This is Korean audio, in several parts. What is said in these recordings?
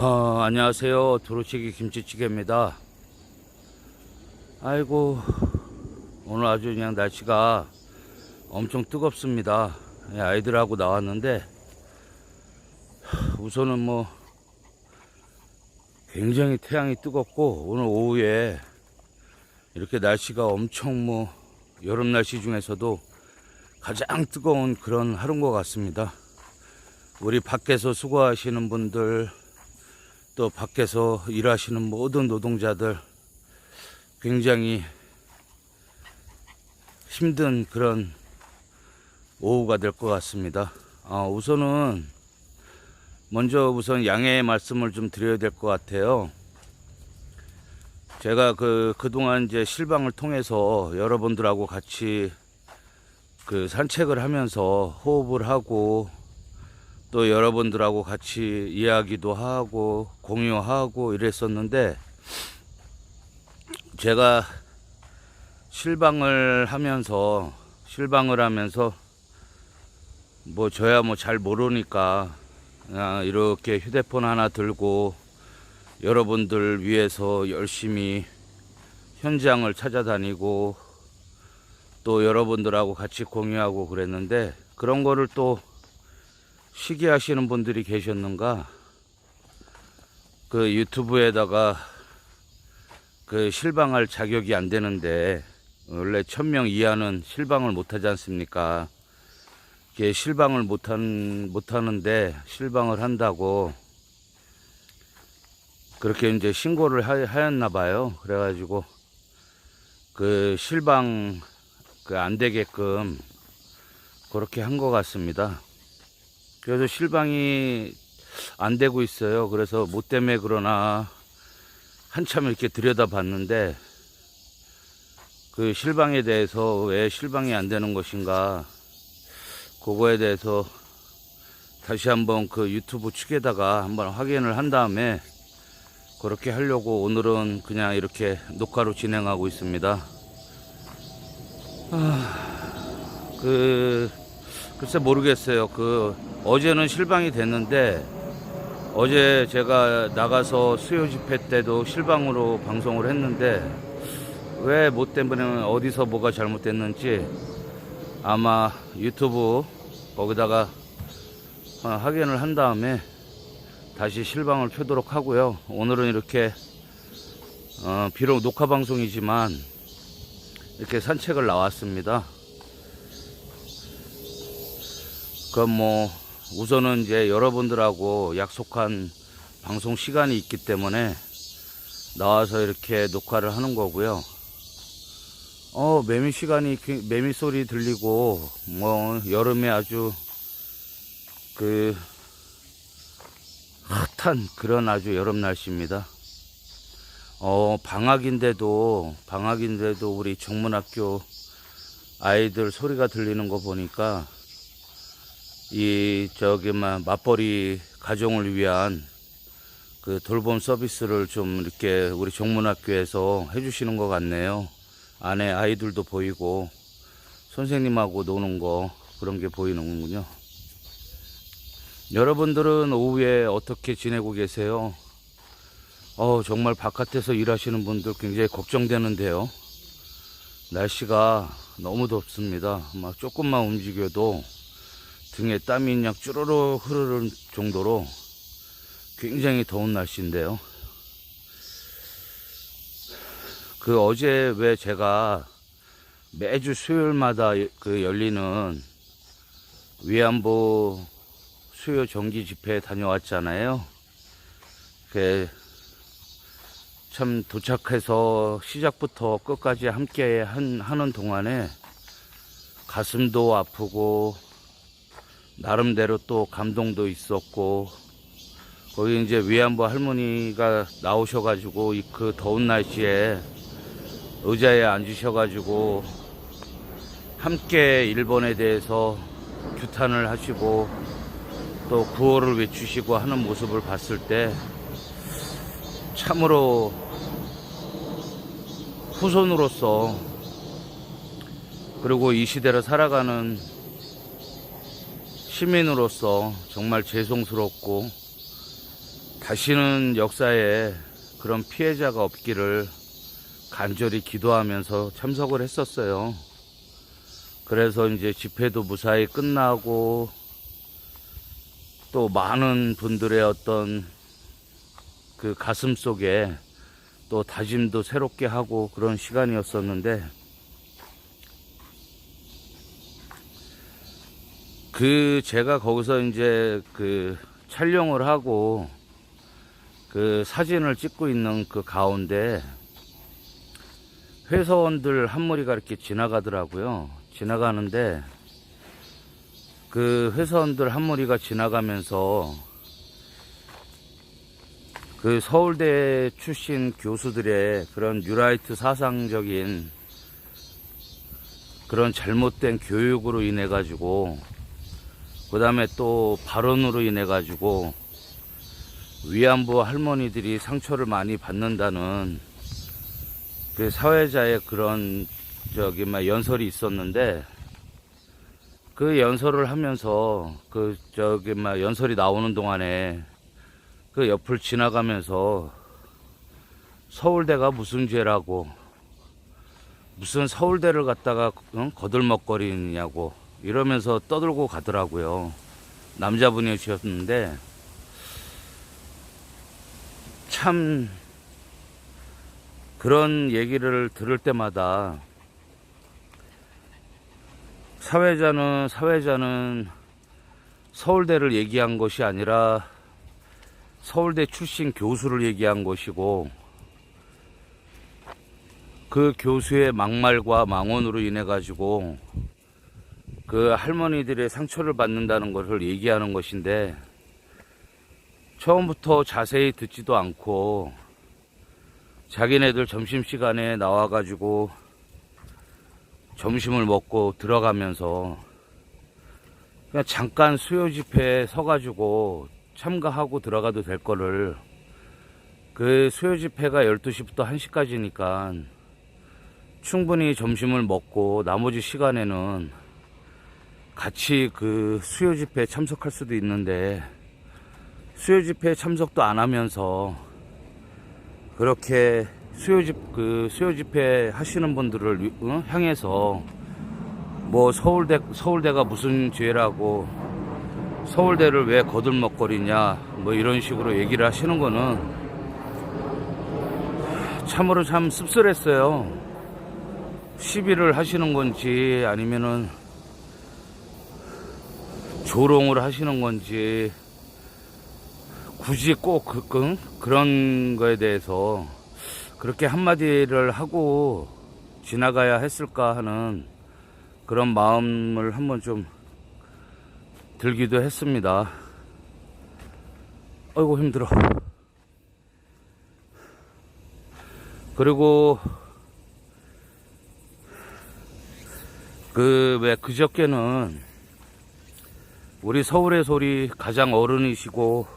안녕하세요. 두루치기 김치찌개입니다. 아이고, 오늘 아주 그냥 날씨가 엄청 뜨겁습니다. 아이들하고 나왔는데, 우선은 굉장히 태양이 뜨겁고, 오늘 오후에 이렇게 날씨가 엄청 여름 날씨 중에서도 가장 뜨거운 그런 하루인 것 같습니다. 우리 밖에서 수고하시는 분들, 또 밖에서 일하시는 모든 노동자들 굉장히 힘든 그런 오후가 될 것 같습니다. 우선 양해의 말씀을 좀 드려야 될 것 같아요. 제가 그동안 이제 실방을 통해서 여러분들하고 같이 산책을 하면서 호흡을 하고, 또 여러분들하고 같이 이야기도 하고 공유하고 이랬었는데, 제가 실방을 하면서 저야 잘 모르니까 그냥 이렇게 휴대폰 하나 들고 여러분들 위해서 열심히 현장을 찾아다니고 또 여러분들하고 같이 공유하고 그랬는데, 그런 거를 또 시기하시는 분들이 계셨는가, 유튜브에다가 실방할 자격이 안 되는데, 원래 1000명 이하는 실방을 못 하지 않습니까? 실방을 못 하는데 실방을 한다고 그렇게 이제 신고를 하였나 봐요. 그래가지고 실방 안 되게끔 그렇게 한 것 같습니다. 그래서 실방이 안 되고 있어요. 그래서 뭐 때문에 그러나 한참 이렇게 들여다봤는데, 실방에 대해서 왜 실방이 안 되는 것인가, 그거에 대해서 다시 한번 유튜브 측에다가 한번 확인을 한 다음에 그렇게 하려고 오늘은 그냥 이렇게 녹화로 진행하고 있습니다. 글쎄 모르겠어요. 어제는 실방이 됐는데, 어제 제가 나가서 수요 집회 때도 실방으로 방송을 했는데, 왜 뭐 때문에 어디서 뭐가 잘못됐는지 아마 유튜브 거기다가 확인을 한 다음에 다시 실방을 켜도록 하고요. 오늘은 이렇게 비록 녹화 방송이지만 이렇게 산책을 나왔습니다. 우선은 이제 여러분들하고 약속한 방송 시간이 있기 때문에 나와서 이렇게 녹화를 하는 거고요. 매미 소리 들리고, 여름에 아주 핫한 그런 아주 여름 날씨입니다. 방학인데도 우리 정문학교 아이들 소리가 들리는 거 보니까 맞벌이 가정을 위한 돌봄 서비스를 좀 이렇게 우리 정문학교에서 해주시는 것 같네요. 안에 아이들도 보이고 선생님하고 노는 거, 그런 게 보이는군요. 여러분들은 오후에 어떻게 지내고 계세요? 정말 바깥에서 일하시는 분들 굉장히 걱정되는데요. 날씨가 너무 덥습니다. 조금만 움직여도 등에 땀이 그냥 쭈르륵 흐르는 정도로 굉장히 더운 날씨인데요. 어제 왜 제가 매주 수요일마다 열리는 위안부 수요 정기 집회에 다녀왔잖아요. 참 도착해서 시작부터 끝까지 함께 하는 동안에 가슴도 아프고 나름대로 또 감동도 있었고, 거기 이제 위안부 할머니가 나오셔가지고 더운 날씨에 의자에 앉으셔가지고 함께 일본에 대해서 규탄을 하시고 또 구호를 외치시고 하는 모습을 봤을 때 참으로 후손으로서, 그리고 이 시대를 살아가는 시민으로서 정말 죄송스럽고 다시는 역사에 그런 피해자가 없기를 간절히 기도하면서 참석을 했었어요. 그래서 이제 집회도 무사히 끝나고 또 많은 분들의 어떤 그 가슴 속에 또 다짐도 새롭게 하고 그런 시간이었었는데, 제가 거기서 이제 촬영을 하고 사진을 찍고 있는 그 가운데 회사원들 한 무리가 이렇게 지나가더라고요. 지나가는데 회사원들 한 무리가 지나가면서 서울대 출신 교수들의 그런 뉴라이트 사상적인 그런 잘못된 교육으로 인해 가지고, 그 다음에 또 발언으로 인해 가지고 위안부 할머니들이 상처를 많이 받는다는 사회자의 그런 연설이 있었는데, 그 연설을 하면서 연설이 나오는 동안에 그 옆을 지나가면서 서울대가 무슨 죄라고, 무슨 서울대를 갖다가 거들먹거리냐고 이러면서 떠들고 가더라고요. 남자분이셨는데 참 그런 얘기를 들을 때마다 사회자는 서울대를 얘기한 것이 아니라 서울대 출신 교수를 얘기한 것이고, 그 교수의 막말과 망언으로 인해 가지고 그 할머니들의 상처를 받는다는 것을 얘기하는 것인데, 처음부터 자세히 듣지도 않고 자기네들 점심시간에 나와가지고 점심을 먹고 들어가면서 그냥 잠깐 수요 집회에 서가지고 참가하고 들어가도 될 거를, 그 수요 집회가 12시부터 1시까지니까 충분히 점심을 먹고 나머지 시간에는 같이 수요 집회에 참석할 수도 있는데, 수요 집회에 참석도 안 하면서 그렇게 수요 집회 하시는 분들을 향해서 뭐 서울대가 무슨 죄라고, 서울대를 왜 거들먹거리냐 뭐 이런 식으로 얘기를 하시는 거는 참으로 참 씁쓸했어요. 시비를 하시는 건지 아니면은 조롱을 하시는 건지, 굳이 꼭 그런 거에 대해서 그렇게 한마디를 하고 지나가야 했을까 하는 그런 마음을 한번 좀 들기도 했습니다. 아이고 힘들어. 그리고 그저께는 우리 서울의 소리 가장 어른이시고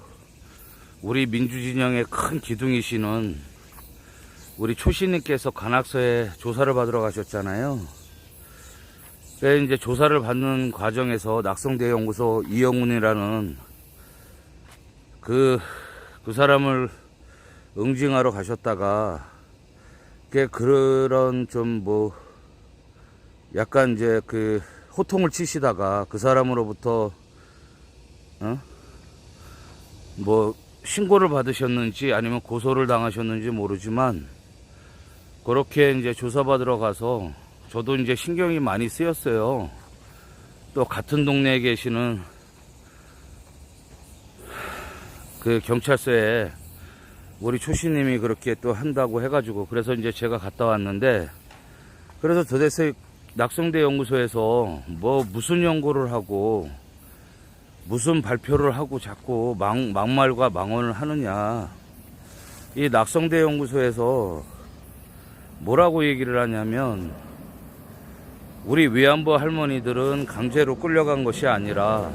우리 민주진영의 큰 기둥이시는 우리 초시님께서 관악서에 조사를 받으러 가셨잖아요. 그래서 이제 조사를 받는 과정에서 낙성대 연구소 이영훈이라는 그 사람을 응징하러 가셨다가 그런 좀 약간 이제 호통을 치시다가 그 사람으로부터 신고를 받으셨는지 아니면 고소를 당하셨는지 모르지만, 그렇게 이제 조사받으러 가서 저도 이제 신경이 많이 쓰였어요. 또 같은 동네에 계시는 경찰서에 우리 초시님이 그렇게 또 한다고 해가지고, 그래서 이제 제가 갔다 왔는데, 그래서 도대체 낙성대 연구소에서 무슨 연구를 하고 무슨 발표를 하고 자꾸 막말과 망언을 하느냐. 이 낙성대 연구소에서 뭐라고 얘기를 하냐면, 우리 위안부 할머니들은 강제로 끌려간 것이 아니라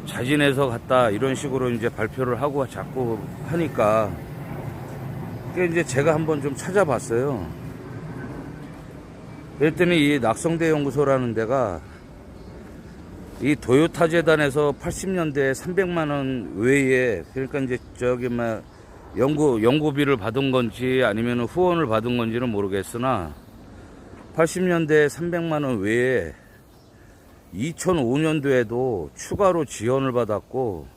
자진해서 갔다, 이런 식으로 이제 발표를 하고 자꾸 하니까, 이제 제가 한번 좀 찾아봤어요. 그랬더니 이 낙성대 연구소라는 데가 이 도요타 재단에서 80년대에 300만 원 외에, 그러니까 이제 저기 막 연구비를 받은 건지 아니면 후원을 받은 건지는 모르겠으나 80년대에 300만 원 외에 2005년도에도 추가로 지원을 받았고,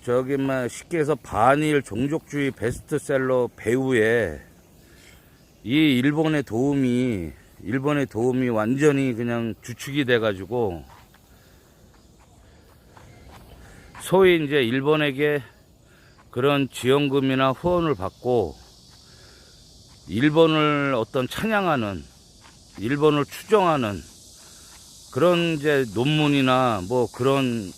저기 막 쉽게 해서 반일 종족주의 베스트셀러 배우에 이 일본의 도움이 완전히 그냥 주축이 돼가지고, 소위 이제 일본에게 그런 지원금이나 후원을 받고 일본을 어떤 찬양하는, 일본을 추종하는 그런 이제 논문이나 뭐 그런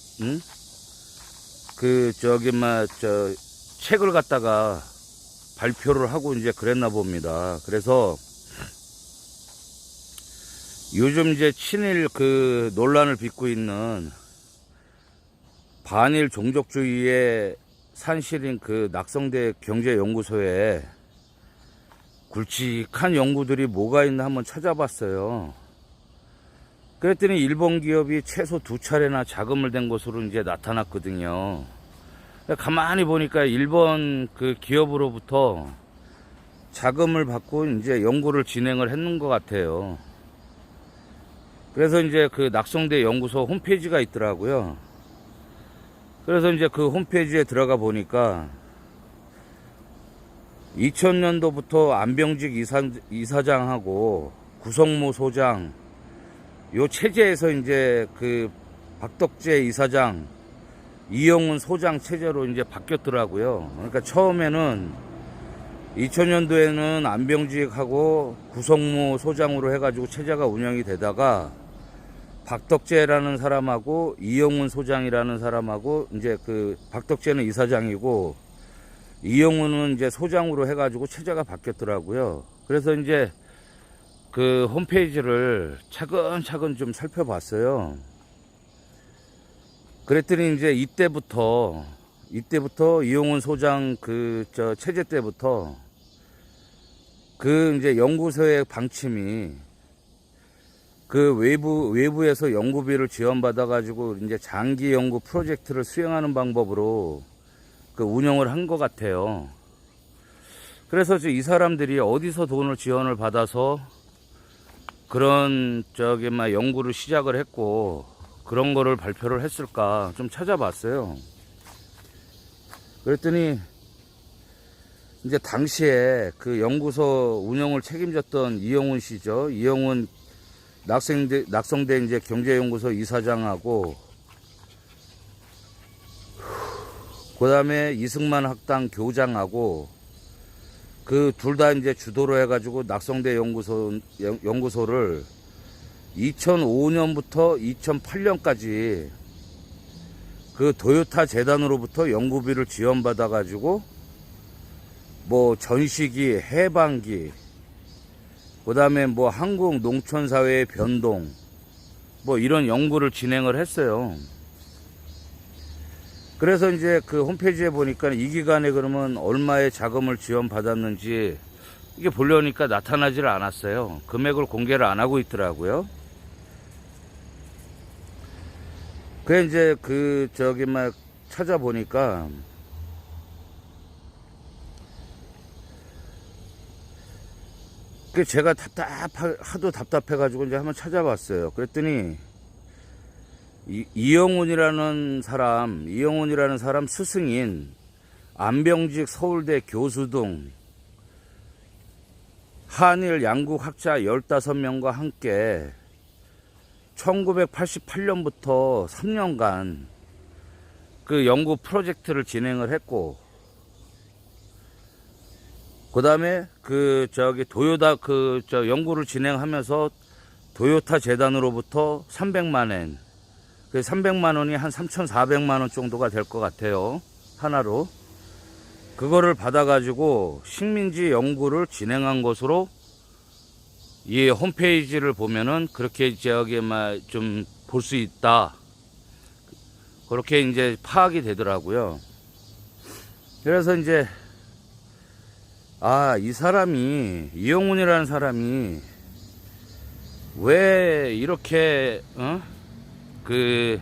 책을 갖다가 발표를 하고 이제 그랬나 봅니다. 그래서 요즘 이제 친일 논란을 빚고 있는 반일 종족주의의 산실인 낙성대 경제연구소에 굵직한 연구들이 뭐가 있나 한번 찾아봤어요. 그랬더니 일본 기업이 최소 2차례나 자금을 댄 것으로 이제 나타났거든요. 가만히 보니까 일본 기업으로부터 자금을 받고 이제 연구를 진행을 했는 것 같아요. 그래서 이제 낙성대 연구소 홈페이지가 있더라고요. 그래서 이제 홈페이지에 들어가 보니까 2000년도부터 안병직 이사장하고 구성무 소장, 요 체제에서 이제 박덕재 이사장, 이영훈 소장 체제로 이제 바뀌었더라고요. 그러니까 처음에는 2000년도에는 안병직하고 구성무 소장으로 해가지고 체제가 운영이 되다가 박덕재라는 사람하고 이영훈 소장이라는 사람하고 이제 박덕재는 이사장이고 이영훈은 이제 소장으로 해가지고 체제가 바뀌었더라고요. 그래서 이제 홈페이지를 차근차근 좀 살펴봤어요. 그랬더니 이제 이때부터 이영훈 소장 체제 때부터 이제 연구소의 방침이 외부에서 연구비를 지원받아가지고 이제 장기 연구 프로젝트를 수행하는 방법으로 운영을 한 것 같아요. 그래서 이 사람들이 어디서 돈을 지원을 받아서 그런 연구를 시작을 했고 그런 거를 발표를 했을까 좀 찾아봤어요. 그랬더니 이제 당시에 연구소 운영을 책임졌던 이영훈 씨죠. 이영훈 낙성대 이제 경제연구소 이사장하고 그 다음에 이승만 학당 교장하고 둘 다 이제 주도로 해가지고 낙성대 연구소를 2005년부터 2008년까지 도요타 재단으로부터 연구비를 지원받아가지고 뭐 전시기, 해방기, 그 다음에 뭐 한국 농촌사회의 변동, 뭐 이런 연구를 진행을 했어요. 그래서 이제 홈페이지에 보니까 이 기간에 그러면 얼마의 자금을 지원받았는지 이게 보려니까 나타나질 않았어요. 금액을 공개를 안 하고 있더라고요. 그래 이제 막 찾아보니까 제가 하도 답답해가지고 이제 한번 찾아봤어요. 그랬더니 이영훈이라는 사람 스승인 안병직 서울대 교수 등 한일 양국 학자 15명과 함께 1988년부터 3년간 연구 프로젝트를 진행을 했고, 그 다음에 도요타 연구를 진행하면서 도요타 재단으로부터 300만엔, 300만원이 한 3,400만원 정도가 될 것 같아요. 하나로. 그거를 받아가지고 식민지 연구를 진행한 것으로 이 홈페이지를 보면은 그렇게 좀 볼 수 있다. 그렇게 이제 파악이 되더라고요. 그래서 이제 이 사람이, 이영훈이라는 사람이 왜 이렇게 그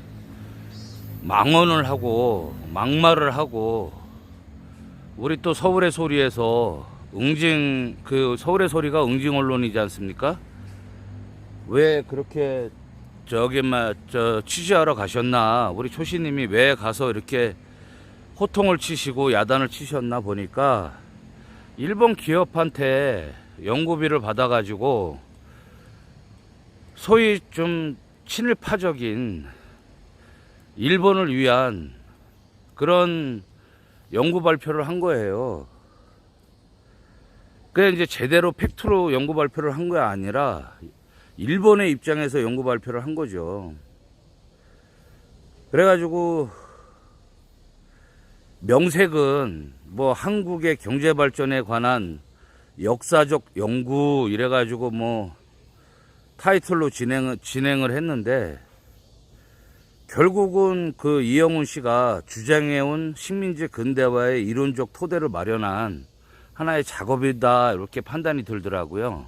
망언을 하고 막말을 하고, 우리 또 서울의 소리에서 그 서울의 소리가 응징 언론이지 않습니까? 왜 그렇게 취재하러 가셨나, 우리 초시님이 왜 가서 이렇게 호통을 치시고 야단을 치셨나 보니까, 일본 기업한테 연구비를 받아가지고 소위 좀 친일파적인 일본을 위한 그런 연구 발표를 한 거예요. 그게 이제 제대로 팩트로 연구 발표를 한 게 아니라 일본의 입장에서 연구 발표를 한 거죠. 그래가지고 명색은 뭐 한국의 경제 발전에 관한 역사적 연구 이래가지고 뭐 타이틀로 진행을 했는데, 결국은 그 이영훈 씨가 주장해온 식민지 근대화의 이론적 토대를 마련한 하나의 작업이다, 이렇게 판단이 들더라고요.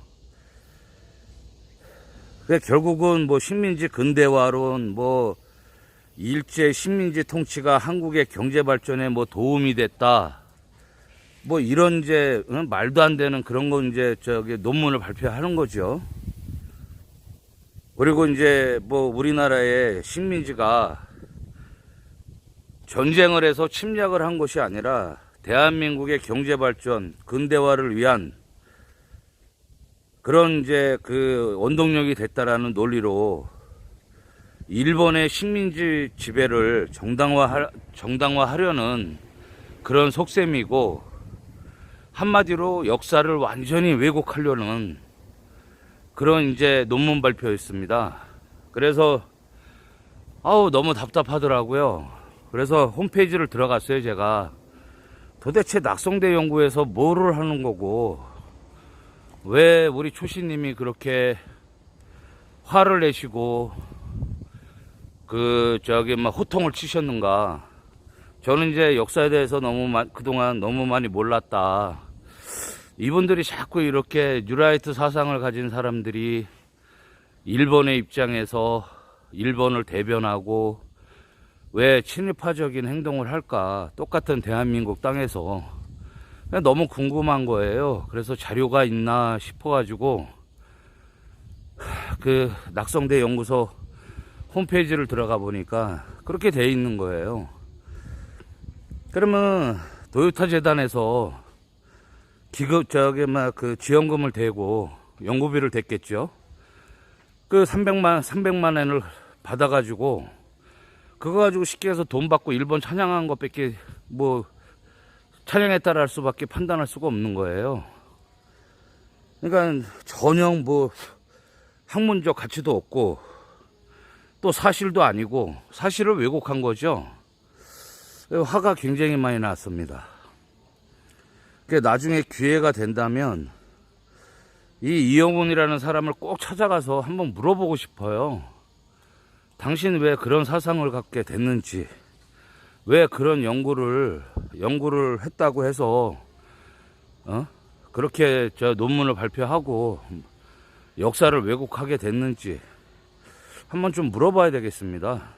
결국은 뭐 식민지 근대화론, 뭐 일제 식민지 통치가 한국의 경제 발전에 뭐 도움이 됐다, 뭐 이런 이제 말도 안 되는 그런 거 이제 논문을 발표하는 거죠. 그리고 이제 뭐 우리나라의 식민지가 전쟁을 해서 침략을 한 것이 아니라 대한민국의 경제 발전, 근대화를 위한 그런 이제 그 원동력이 됐다라는 논리로 일본의 식민지 지배를 정당화하려는 그런 속셈이고, 한마디로 역사를 완전히 왜곡하려는 그런 이제 논문 발표였습니다. 그래서 너무 답답하더라고요. 그래서 홈페이지를 들어갔어요. 제가 도대체 낙성대 연구에서 뭐를 하는 거고, 왜 우리 초시님이 그렇게 화를 내시고 막 호통을 치셨는가. 저는 이제 역사에 대해서 그동안 너무 많이 몰랐다. 이분들이 자꾸 이렇게 뉴라이트 사상을 가진 사람들이 일본의 입장에서 일본을 대변하고 왜 친일파적인 행동을 할까? 똑같은 대한민국 땅에서. 너무 궁금한 거예요. 그래서 자료가 있나 싶어가지고 그 낙성대 연구소 홈페이지를 들어가 보니까 그렇게 돼 있는 거예요. 그러면 도요타 재단에서 그 지원금을 대고 연구비를 댔겠죠. 그 300만 엔을 받아가지고 그거 가지고 쉽게 해서 돈 받고 일본 찬양한 것밖에 뭐 찬양했다라 할 수밖에 판단할 수가 없는 거예요. 그러니까 전혀 뭐 학문적 가치도 없고 또 사실도 아니고 사실을 왜곡한 거죠. 화가 굉장히 많이 났습니다. 나중에 기회가 된다면 이 이영훈이라는 사람을 꼭 찾아가서 한번 물어보고 싶어요. 당신 왜 그런 사상을 갖게 됐는지, 왜 그런 연구를 했다고 해서 그렇게 논문을 발표하고 역사를 왜곡하게 됐는지 한번 좀 물어봐야 되겠습니다.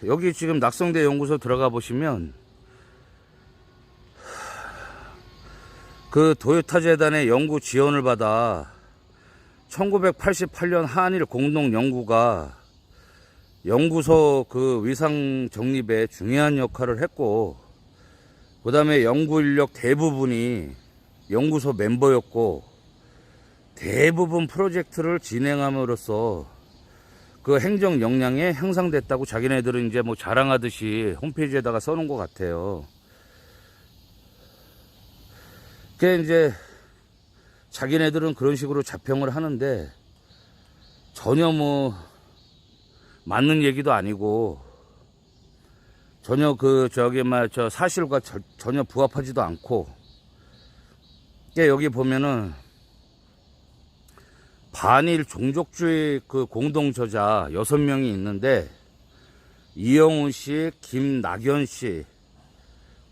여기 지금 낙성대 연구소 들어가 보시면 그 도요타 재단의 연구 지원을 받아 1988년 한일 공동 연구가 연구소 그 위상 정립에 중요한 역할을 했고, 그 다음에 연구 인력 대부분이 연구소 멤버였고, 대부분 프로젝트를 진행함으로써 그 행정 역량이 향상됐다고 자기네들은 이제 뭐 자랑하듯이 홈페이지에다가 써놓은 것 같아요. 그게 이제 자기네들은 그런 식으로 자평을 하는데 전혀 뭐 맞는 얘기도 아니고 전혀 사실과 전혀 부합하지도 않고, 여기 보면은 반일 종족주의 그 공동 저자 6명이 있는데 이영훈 씨, 김낙연 씨,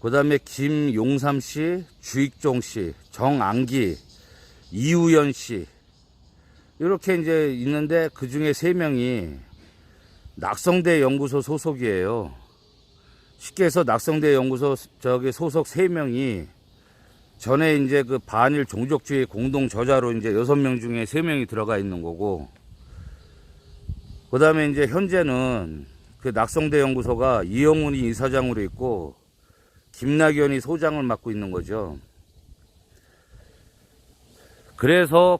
그 다음에 김용삼 씨, 주익종 씨, 정안기, 이우연 씨 이렇게 이제 있는데 그 중에 3명이 낙성대 연구소 소속이에요. 쉽게 해서 낙성대 연구소 소속 3명이 전에 이제 그 반일 종족주의 공동 저자로 이제 6명 중에 3명이 들어가 있는 거고, 그 다음에 이제 현재는 그 낙성대 연구소가 이영훈이 이사장으로 있고 김낙연이 소장을 맡고 있는 거죠. 그래서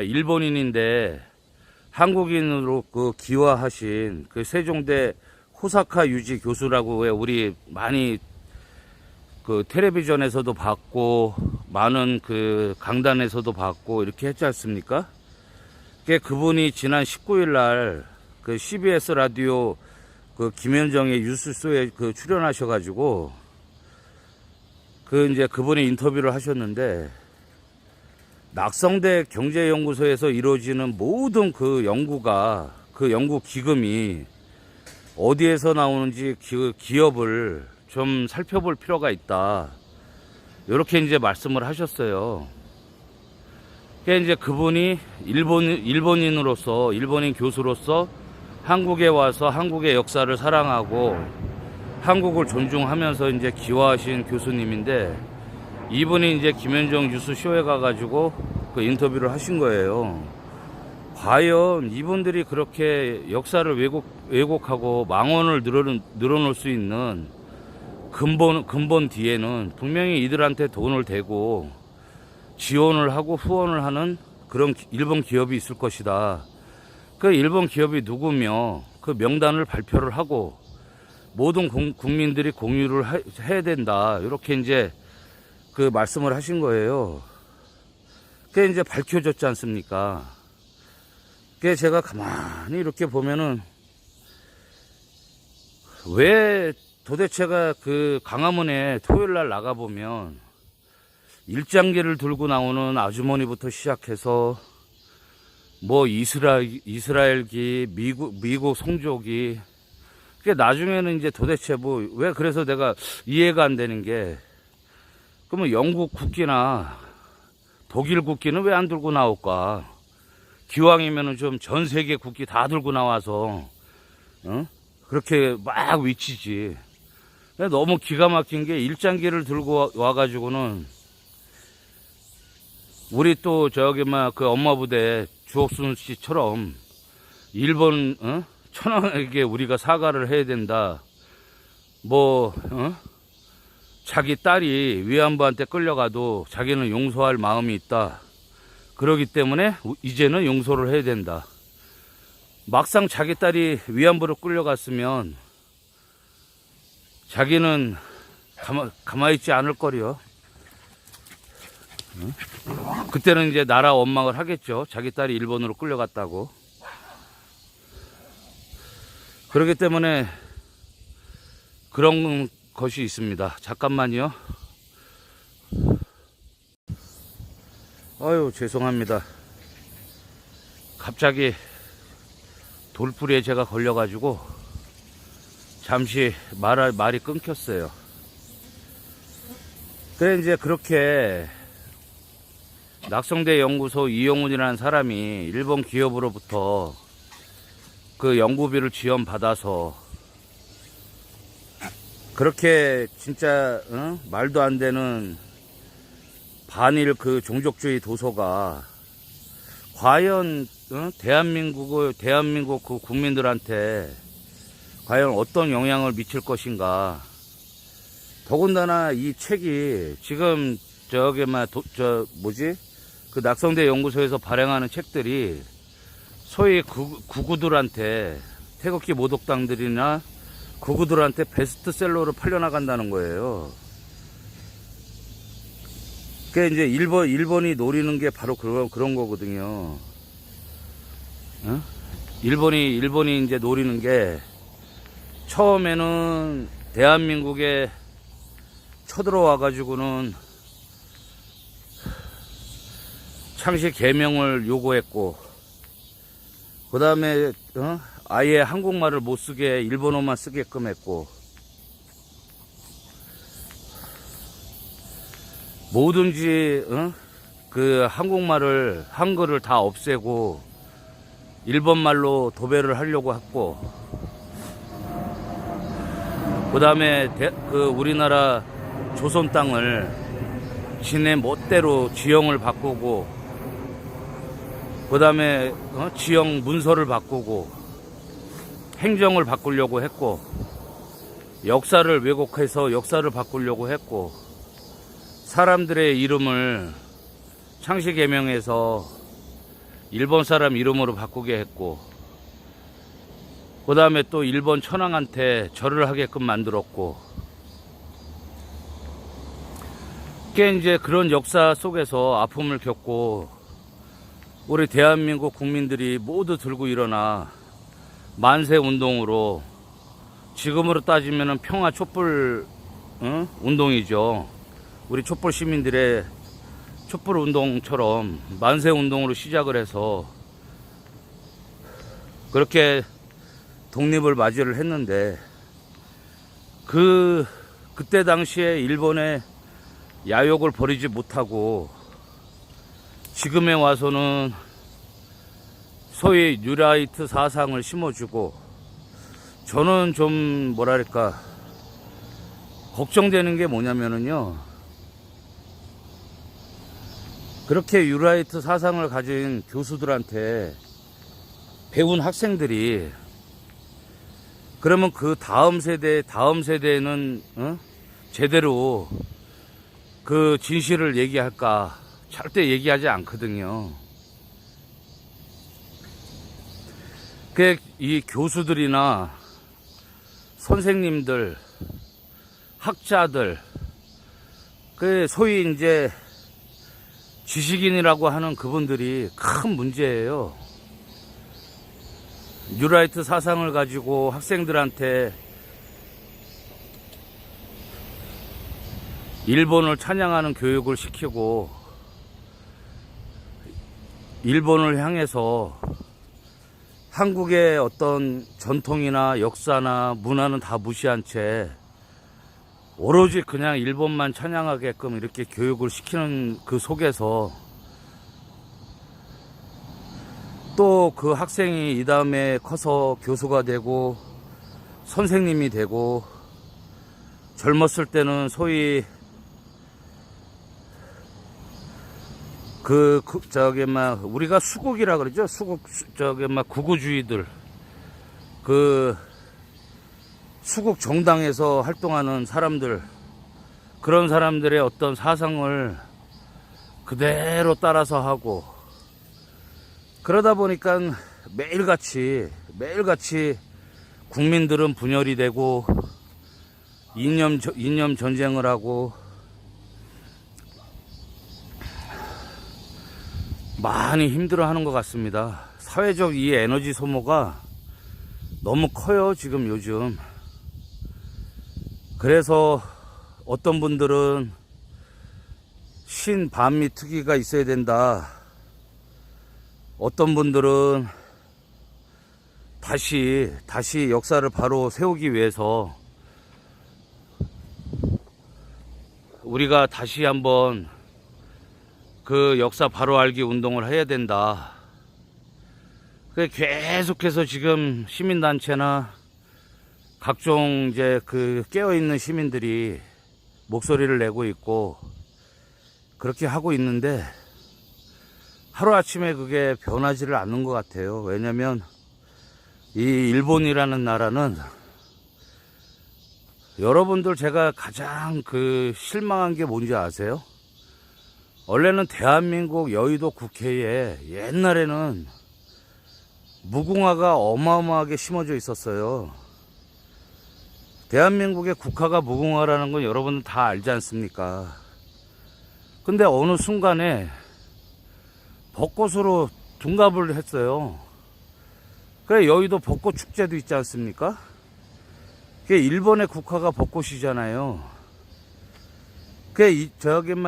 일본인인데 한국인으로 그 기화하신 그 세종대 호사카 유지 교수라고 왜 우리 많이 그 텔레비전에서도 봤고 많은 그 강단에서도 봤고 이렇게 했지 않습니까? 그분이 지난 19일 날 그 CBS 라디오 그 김현정의 뉴스쇼에 그 출연하셔가지고 그 이제 그분이 인터뷰를 하셨는데, 낙성대 경제연구소에서 이루어지는 모든 그 연구가, 그 연구 기금이 어디에서 나오는지 그 기업을 좀 살펴볼 필요가 있다. 이렇게 이제 말씀을 하셨어요. 그러니까 이제 그분이 일본인으로서, 일본인 교수로서 한국에 와서 한국의 역사를 사랑하고 한국을 존중하면서 이제 기화하신 교수님인데, 이분이 이제 김현정 뉴스쇼에 가가지고 그 인터뷰를 하신 거예요. 과연 이분들이 그렇게 역사를 왜곡하고 망언을 늘어놓을 수 있는 근본 뒤에는 분명히 이들한테 돈을 대고 지원을 하고 후원을 하는 그런 일본 기업이 있을 것이다. 그 일본 기업이 누구며 그 명단을 발표를 하고 모든 국민들이 공유를 해야 된다. 이렇게 이제 그 말씀을 하신 거예요. 그게 이제 밝혀졌지 않습니까? 그게 제가 가만히 이렇게 보면은 왜 도대체가 그 광화문에 토요일 날 나가보면 일장기를 들고 나오는 아주머니부터 시작해서 뭐 이스라엘기, 미국 송조기, 그게 나중에는 이제 도대체 뭐 왜, 그래서 내가 이해가 안 되는 게, 그러면 영국 국기나 독일 국기는 왜 안 들고 나올까? 기왕이면은 좀 전 세계 국기 다 들고 나와서 그렇게 막 위치지. 너무 기가 막힌 게, 일장기를 들고 와가지고는 우리 또 그 엄마 부대 주옥순 씨처럼 일본 천황에게 우리가 사과를 해야 된다. 자기 딸이 위안부한테 끌려가도 자기는 용서할 마음이 있다. 그러기 때문에 이제는 용서를 해야 된다. 막상 자기 딸이 위안부로 끌려갔으면 자기는 가만히 있지 않을 거려. 그때는 이제 나라 원망을 하겠죠. 자기 딸이 일본으로 끌려갔다고. 그렇기 때문에 그런 것이 있습니다. 잠깐만요. 아유, 죄송합니다. 갑자기 돌뿌리에 제가 걸려가지고 잠시 말이 끊겼어요. 그래, 이제 그렇게 낙성대 연구소 이영훈이라는 사람이 일본 기업으로부터 그 연구비를 지원받아서 그렇게 진짜 말도 안 되는 반일 그 종족주의 도서가 과연 대한민국 그 국민들한테 과연 어떤 영향을 미칠 것인가. 더군다나 이 책이 지금 그 낙성대 연구소에서 발행하는 책들이 소위 구구들한테, 태극기 모독당들이나 구구들한테 베스트셀러로 팔려나간다는 거예요. 그게 이제 일본이 노리는 게 바로 그런 거거든요. 일본이 이제 노리는 게, 처음에는 대한민국에 쳐들어와가지고는 창씨 개명을 요구했고, 그 다음에 아예 한국말을 못 쓰게 일본어만 쓰게끔 했고, 뭐든지 그 한국말을, 한글을 다 없애고 일본말로 도배를 하려고 했고, 그 다음에 그 우리나라 조선 땅을 지네 멋대로 지형을 바꾸고, 그 다음에 지형 문서를 바꾸고 행정을 바꾸려고 했고, 역사를 왜곡해서 역사를 바꾸려고 했고, 사람들의 이름을 창씨 개명해서 일본 사람 이름으로 바꾸게 했고, 그 다음에 또 일본 천황한테 절을 하게끔 만들었고, 그게 이제 그런 역사 속에서 아픔을 겪고 우리 대한민국 국민들이 모두 들고 일어나 만세 운동으로, 지금으로 따지면은 평화 촛불 운동이죠. 우리 촛불 시민들의 촛불 운동처럼 만세 운동으로 시작을 해서 그렇게 독립을 맞이를 했는데, 그때 당시에 일본의 야욕을 버리지 못하고 지금에 와서는 소위 뉴라이트 사상을 심어주고, 저는 좀 뭐랄까 걱정되는 게 뭐냐면은요, 그렇게 뉴라이트 사상을 가진 교수들한테 배운 학생들이 그러면 그 다음 세대는 제대로 그 진실을 얘기할까? 절대 얘기하지 않거든요. 이 교수들이나 선생님들, 학자들, 소위 이제 지식인이라고 하는 그분들이 큰 문제예요. 뉴라이트 사상을 가지고 학생들한테 일본을 찬양하는 교육을 시키고, 일본을 향해서 한국의 어떤 전통이나 역사나 문화는 다 무시한 채 오로지 그냥 일본만 찬양하게끔 이렇게 교육을 시키는 그 속에서, 또 그 학생이 이 다음에 커서 교수가 되고 선생님이 되고, 젊었을 때는 소위 우리가 수국이라 그러죠. 구구주의들, 수국 정당에서 활동하는 사람들, 그런 사람들의 어떤 사상을 그대로 따라서 하고, 그러다 보니까 매일같이 국민들은 분열이 되고 이념 전쟁을 하고 많이 힘들어하는 것 같습니다. 사회적 이 에너지 소모가 너무 커요, 지금 요즘. 그래서 어떤 분들은 신반미 특위가 있어야 된다. 어떤 분들은 다시 역사를 바로 세우기 위해서 우리가 다시 한번 그 역사 바로 알기 운동을 해야 된다. 계속해서 지금 시민단체나 각종 이제 깨어있는 시민들이 목소리를 내고 있고 그렇게 하고 있는데, 하루아침에 그게 변하지를 않는 것 같아요. 왜냐면 이 일본이라는 나라는, 여러분들 제가 가장 실망한 게 뭔지 아세요? 원래는 대한민국 여의도 국회에 옛날에는 무궁화가 어마어마하게 심어져 있었어요. 대한민국의 국화가 무궁화라는 건 여러분들 다 알지 않습니까? 근데 어느 순간에 벚꽃으로 둔갑을 했어요. 그래, 여의도 벚꽃 축제도 있지 않습니까? 그게 일본의 국화가 벚꽃이잖아요.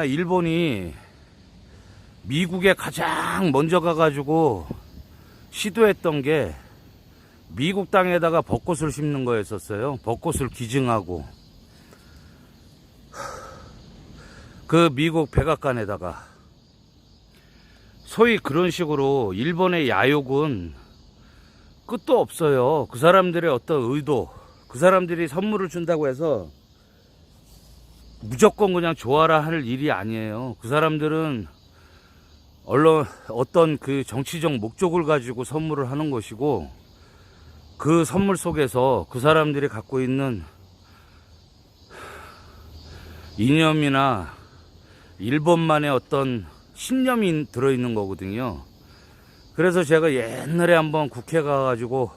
일본이 미국에 가장 먼저 가가지고 시도했던 게 미국 땅에다가 벚꽃을 심는 거였었어요. 벚꽃을 기증하고, 그 미국 백악관에다가. 소위 그런 식으로 일본의 야욕은 끝도 없어요. 그 사람들의 어떤 의도, 그 사람들이 선물을 준다고 해서 무조건 그냥 좋아라 할 일이 아니에요. 그 사람들은 어떤 그 정치적 목적을 가지고 선물을 하는 것이고, 그 선물 속에서 그 사람들이 갖고 있는 이념이나 일본만의 어떤 신념이 들어있는 거거든요. 그래서 제가 옛날에 한번 국회 가가지고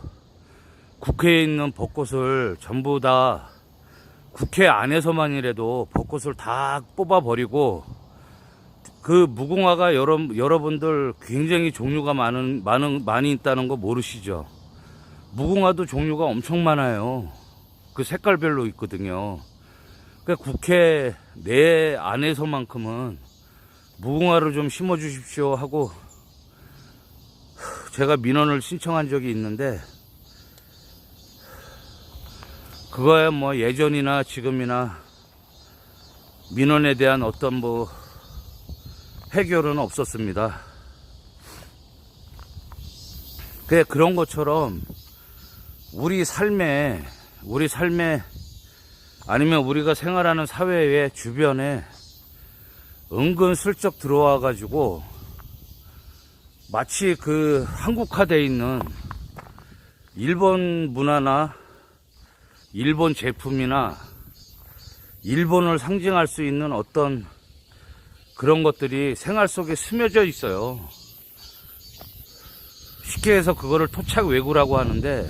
국회에 있는 벚꽃을 전부 다 국회 안에서만이라도 벚꽃을 다 뽑아버리고, 그 무궁화가 여러분들 굉장히 종류가 많이 있다는 거 모르시죠? 무궁화도 종류가 엄청 많아요. 그 색깔별로 있거든요. 그러니까 국회 내 안에서만큼은 무궁화를 좀 심어 주십시오 하고 제가 민원을 신청한 적이 있는데, 그거야 뭐 예전이나 지금이나 민원에 대한 어떤 뭐 해결은 없었습니다. 그런 것처럼 우리 삶에 아니면 우리가 생활하는 사회의 주변에 은근슬쩍 들어와 가지고 마치 그 한국화되어 있는 일본 문화나 일본 제품이나 일본을 상징할 수 있는 어떤 그런 것들이 생활 속에 스며져 있어요. 쉽게 해서 그거를 토착 외구라고 하는데,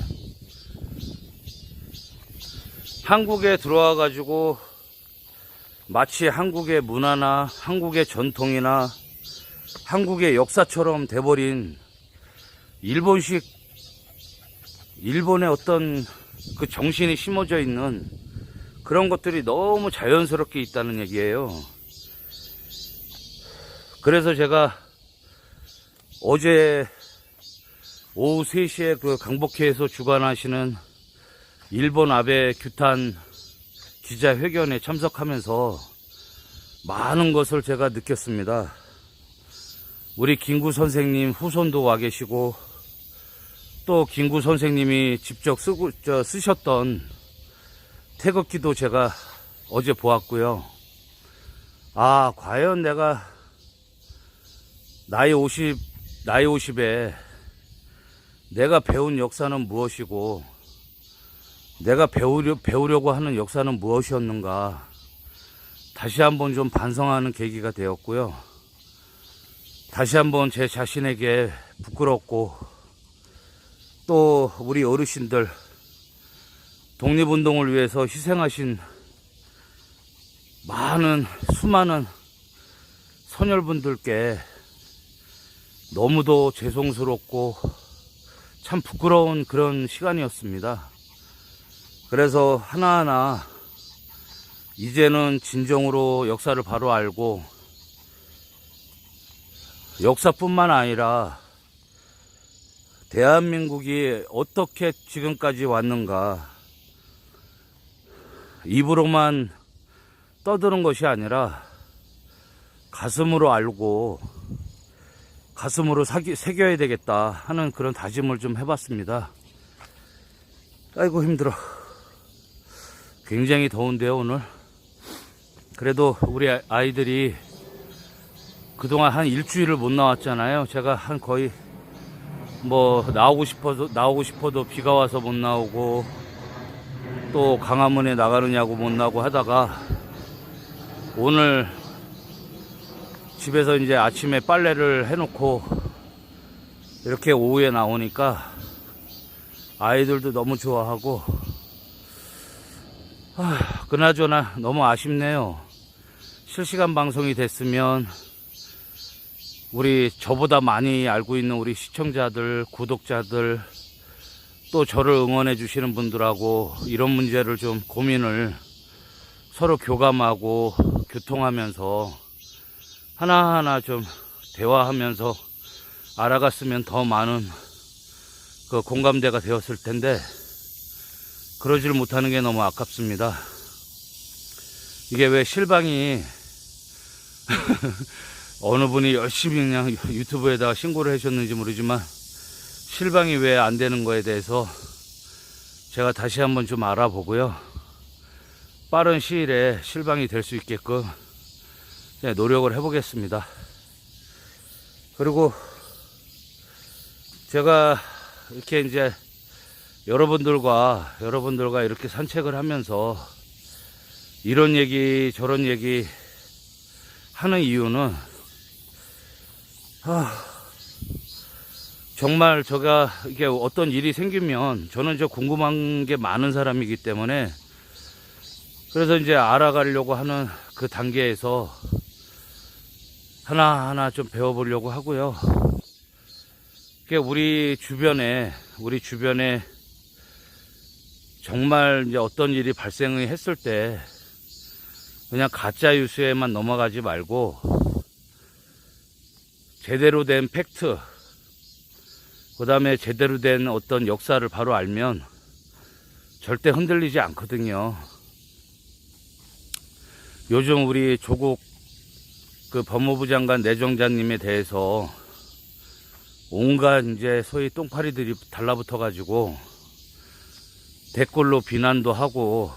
한국에 들어와 가지고 마치 한국의 문화나 한국의 전통이나 한국의 역사처럼 돼버린 일본의 어떤 그 정신이 심어져 있는 그런 것들이 너무 자연스럽게 있다는 얘기예요. 그래서 제가 어제 오후 3시에 그 강복회에서 주관하시는 일본 아베 규탄 기자회견에 참석하면서 많은 것을 제가 느꼈습니다. 우리 김구 선생님 후손도 와 계시고, 또 김구 선생님이 직접 쓰셨던 태극기도 제가 어제 보았고요. 아, 과연 내가 나이 50에 내가 배운 역사는 무엇이고, 내가 배우려고 하는 역사는 무엇이었는가, 다시 한번 좀 반성하는 계기가 되었고요. 다시 한번 제 자신에게 부끄럽고, 또 우리 어르신들, 독립운동을 위해서 희생하신 수많은 선열분들께 너무도 죄송스럽고 참 부끄러운 그런 시간이었습니다. 그래서 하나하나 이제는 진정으로 역사를 바로 알고, 역사뿐만 아니라 대한민국이 어떻게 지금까지 왔는가, 입으로만 떠드는 것이 아니라 가슴으로 알고 가슴으로 새겨야 되겠다 하는 그런 다짐을 좀 해봤습니다. 아이고 힘들어. 굉장히 더운데요 오늘. 그래도 우리 아이들이 그동안 한 일주일을 못 나왔잖아요. 제가 한 거의 뭐 나오고 싶어도 비가 와서 못 나오고, 또 강화문에 나가느냐고 못 나오고 하다가, 오늘 집에서 이제 아침에 빨래를 해놓고 이렇게 오후에 나오니까 아이들도 너무 좋아하고, 그나저나 너무 아쉽네요. 실시간 방송이 됐으면 우리 저보다 많이 알고 있는 우리 시청자들, 구독자들, 또 저를 응원해 주시는 분들하고 이런 문제를 좀 고민을 서로 교감하고 교통하면서 하나하나 좀 대화하면서 알아갔으면 더 많은 그 공감대가 되었을 텐데, 그러질 못하는 게 너무 아깝습니다. 이게 왜 실방이 어느 분이 열심히 그냥 유튜브에다가 신고를 하셨는지 모르지만 실방이 왜 안 되는 거에 대해서 제가 다시 한번 좀 알아보고요. 빠른 시일에 실방이 될 수 있게끔 노력을 해보겠습니다. 그리고 제가 이렇게 이제 여러분들과 이렇게 산책을 하면서 이런 얘기 저런 얘기 하는 이유는 정말 제가 이게 어떤 일이 생기면 저는 이제 궁금한 게 많은 사람이기 때문에 그래서 이제 알아가려고 하는 그 단계에서 하나하나 좀 배워보려고 하고요. 우리 주변에 정말 이제 어떤 일이 발생을 했을 때 그냥 가짜 뉴스에만 넘어가지 말고 제대로 된 팩트, 그 다음에 제대로 된 어떤 역사를 바로 알면 절대 흔들리지 않거든요. 요즘 우리 조국 그 법무부 장관 내정자님에 대해서 온갖 이제 소위 똥파리들이 달라붙어 가지고 댓글로 비난도 하고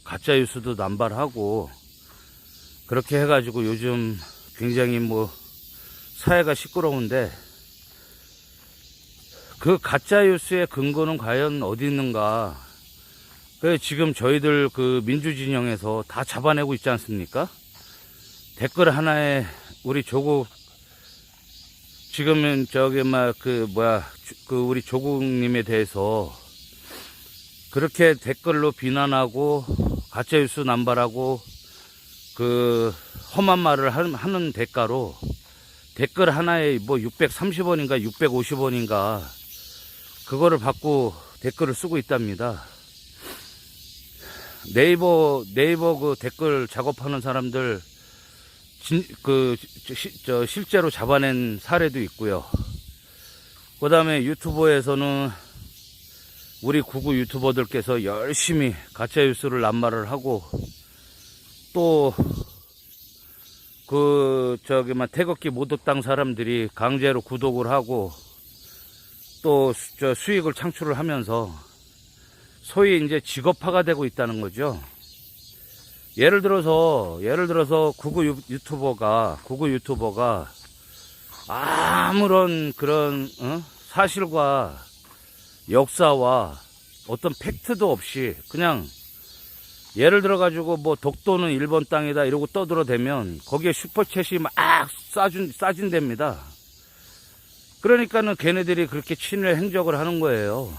가짜 뉴스도 남발하고 그렇게 해가지고 요즘 굉장히 사회가 시끄러운데 그 가짜 뉴스의 근거는 과연 어디 있는가? 지금 저희들 그 민주진영에서 다 잡아내고 있지 않습니까? 댓글 하나에 우리 조국 지금은 우리 조국님에 대해서 그렇게 댓글로 비난하고 가짜뉴스 남발하고 그 험한 말을 하는 대가로 댓글 하나에 630원인가 650원인가 그거를 받고 댓글을 쓰고 있답니다. 네이버 그 댓글 작업하는 사람들 실제로 잡아낸 사례도 있고요. 그 다음에 유튜버에서는 우리 구구 유튜버들께서 열심히 가짜뉴스를 남발을 하고 또 태극기 모독당 사람들이 강제로 구독을 하고 또 수익을 창출을 하면서 소위 이제 직업화가 되고 있다는 거죠. 예를 들어서 구구 유튜버가 아무런 그런 사실과 역사와 어떤 팩트도 없이 그냥 예를 들어 가지고 독도는 일본 땅이다 이러고 떠들어대면 거기에 슈퍼챗이 막 싸진답니다. 그러니까는 걔네들이 그렇게 친일 행적을 하는 거예요.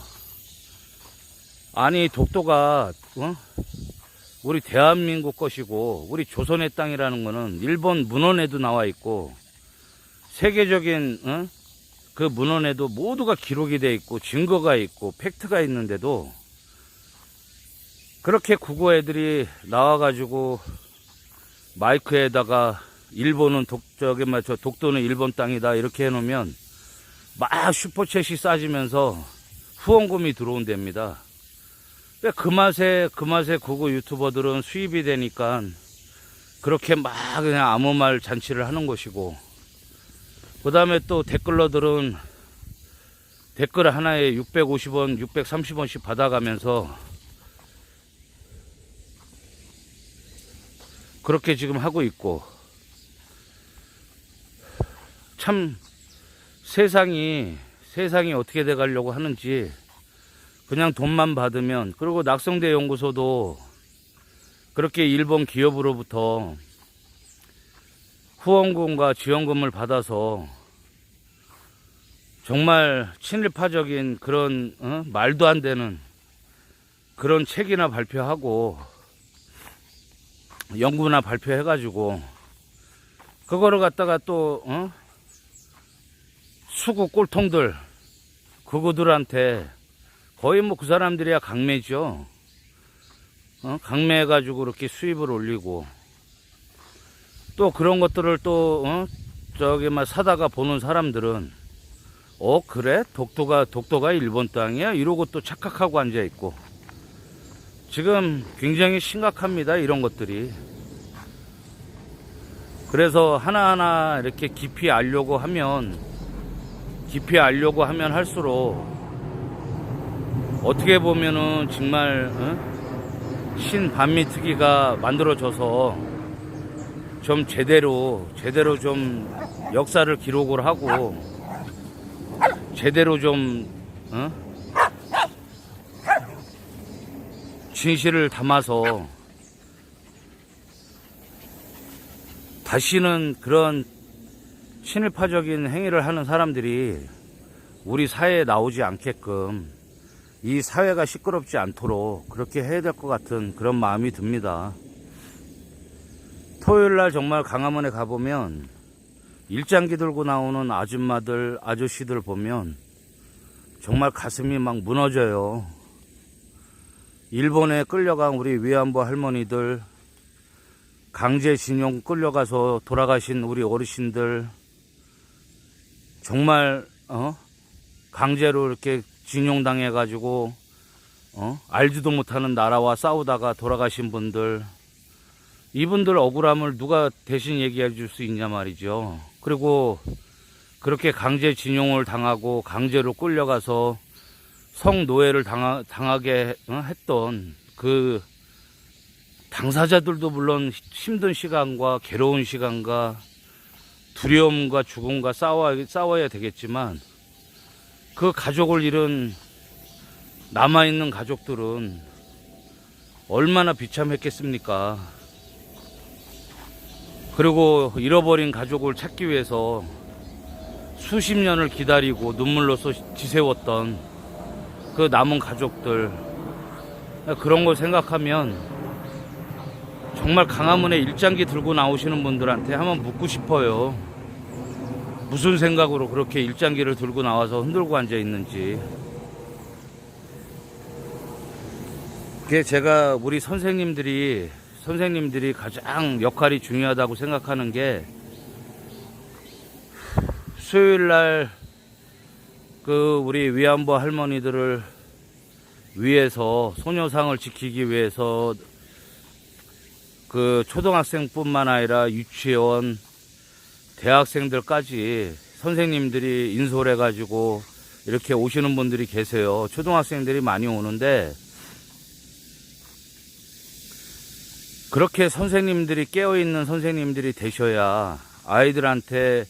아니 독도가 우리 대한민국 것이고 우리 조선의 땅이라는 거는 일본 문헌에도 나와 있고 세계적인 그 문헌에도 모두가 기록이 돼 있고 증거가 있고 팩트가 있는데도 그렇게 국어 애들이 나와가지고 마이크에다가 일본은 독도는 일본 땅이다 이렇게 해놓으면 막 슈퍼챗이 싸지면서 후원금이 들어온답니다. 그 맛에 국어 유튜버들은 수입이 되니까 그렇게 막 그냥 아무 말 잔치를 하는 것이고 그 다음에 또 댓글러들은 댓글 하나에 650원, 630원씩 받아가면서 그렇게 지금 하고 있고 참 세상이 어떻게 돼 가려고 하는지 그냥 돈만 받으면 그리고 낙성대 연구소도 그렇게 일본 기업으로부터 후원금과 지원금을 받아서 정말 친일파적인 그런 말도 안 되는 그런 책이나 발표하고 연구나 발표해가지고 그거를 갖다가 또 수구 꼴통들 그거들한테 거의 그 사람들이야 강매죠. 강매해가지고 그렇게 수입을 올리고 또 그런 것들을 또 사다가 보는 사람들은 그래? 독도가 일본 땅이야? 이러고 또 착각하고 앉아있고 지금 굉장히 심각합니다. 이런 것들이 그래서 하나하나 이렇게 깊이 알려고 하면 할수록 어떻게 보면은 정말 신반미특위가 만들어져서 좀 제대로 좀 역사를 기록을 하고 제대로 좀 진실을 담아서 다시는 그런 친일파적인 행위를 하는 사람들이 우리 사회에 나오지 않게끔 이 사회가 시끄럽지 않도록 그렇게 해야 될 것 같은 그런 마음이 듭니다. 토요일날 정말 강화문에 가보면 일장기 들고 나오는 아줌마들, 아저씨들 보면 정말 가슴이 막 무너져요. 일본에 끌려간 우리 위안부 할머니들, 강제징용 끌려가서 돌아가신 우리 어르신들, 정말 강제로 이렇게 징용당해가지고 알지도 못하는 나라와 싸우다가 돌아가신 분들, 이분들 억울함을 누가 대신 얘기해 줄 수 있냐 말이죠. 그리고 그렇게 강제징용을 당하고 강제로 끌려가서 성노예를 당하게 했던 그 당사자들도 물론 힘든 시간과 괴로운 시간과 두려움과 죽음과 싸워야 되겠지만, 그 가족을 잃은 남아있는 가족들은 얼마나 비참했겠습니까? 그리고 잃어버린 가족을 찾기 위해서 수십 년을 기다리고 눈물로 지새웠던 그 남은 가족들, 그런 걸 생각하면 정말 강화문에 일장기 들고 나오시는 분들한테 한번 묻고 싶어요. 무슨 생각으로 그렇게 일장기를 들고 나와서 흔들고 앉아 있는지. 그게 제가 우리 선생님들이 가장 역할이 중요하다고 생각하는 게, 수요일날 그 우리 위안부 할머니들을 위해서, 소녀상을 지키기 위해서 그 초등학생뿐만 아니라 유치원, 대학생들까지 선생님들이 인솔해가지고 이렇게 오시는 분들이 계세요. 초등학생들이 많이 오는데, 그렇게 선생님들이 깨어있는 선생님들이 되셔야 아이들한테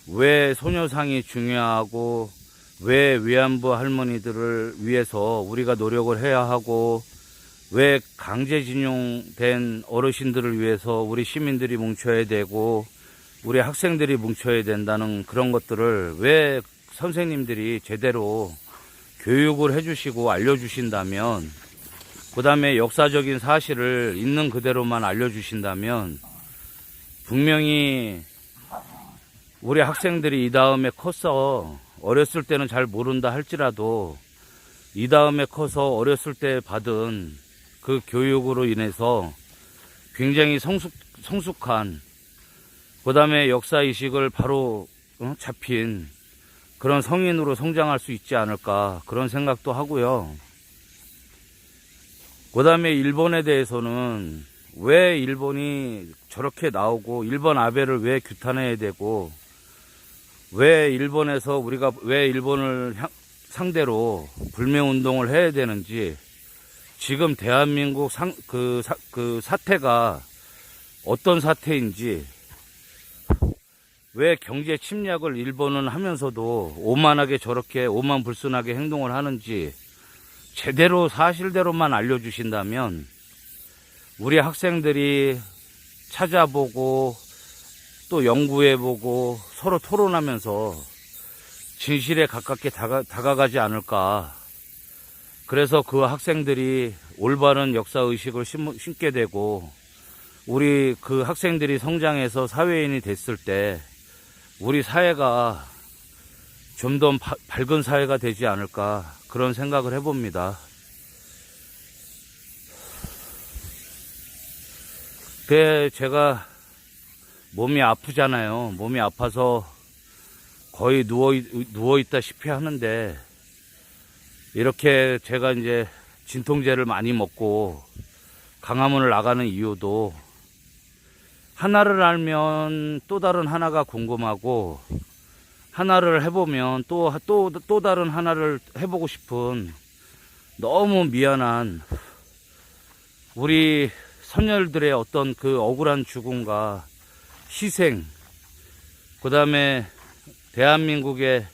왜 소녀상이 중요하고 왜 위안부 할머니들을 위해서 우리가 노력을 해야 하고 왜 강제징용된 어르신들을 위해서 우리 시민들이 뭉쳐야 되고 우리 학생들이 뭉쳐야 된다는 그런 것들을 왜 선생님들이 제대로 교육을 해주시고 알려주신다면, 그 다음에 역사적인 사실을 있는 그대로만 알려주신다면, 분명히 우리 학생들이 이 다음에 커서, 어렸을 때는 잘 모른다 할지라도 이 다음에 커서 어렸을 때 받은 그 교육으로 인해서 굉장히 성숙한, 그 다음에 역사의식을 바로 잡힌 그런 성인으로 성장할 수 있지 않을까, 그런 생각도 하고요. 그 다음에 일본에 대해서는 왜 일본이 저렇게 나오고, 일본 아베를 왜 규탄해야 되고, 왜 일본에서 우리가 왜 일본을 상대로 불매운동을 해야 되는지, 지금 대한민국 그 사태가 어떤 사태인지, 왜 경제 침략을 일본은 하면서도 오만하게 저렇게 오만불순하게 행동을 하는지 제대로 사실대로만 알려주신다면, 우리 학생들이 찾아보고 또 연구해보고 서로 토론하면서 진실에 가깝게 다가가지 않을까. 그래서 그 학생들이 올바른 역사의식을 심게 되고, 우리 그 학생들이 성장해서 사회인이 됐을 때 우리 사회가 좀 더 밝은 사회가 되지 않을까, 그런 생각을 해봅니다. 제가 몸이 아프잖아요. 몸이 아파서 거의 누워있다시피 하는데, 이렇게 제가 이제 진통제를 많이 먹고 강화문을 나가는 이유도, 하나를 알면 또 다른 하나가 궁금하고, 하나를 해보면 또 다른 하나를 해보고 싶은 너무 미안한 우리 선열들의 어떤 그 억울한 죽음과 희생, 그 다음에 대한민국의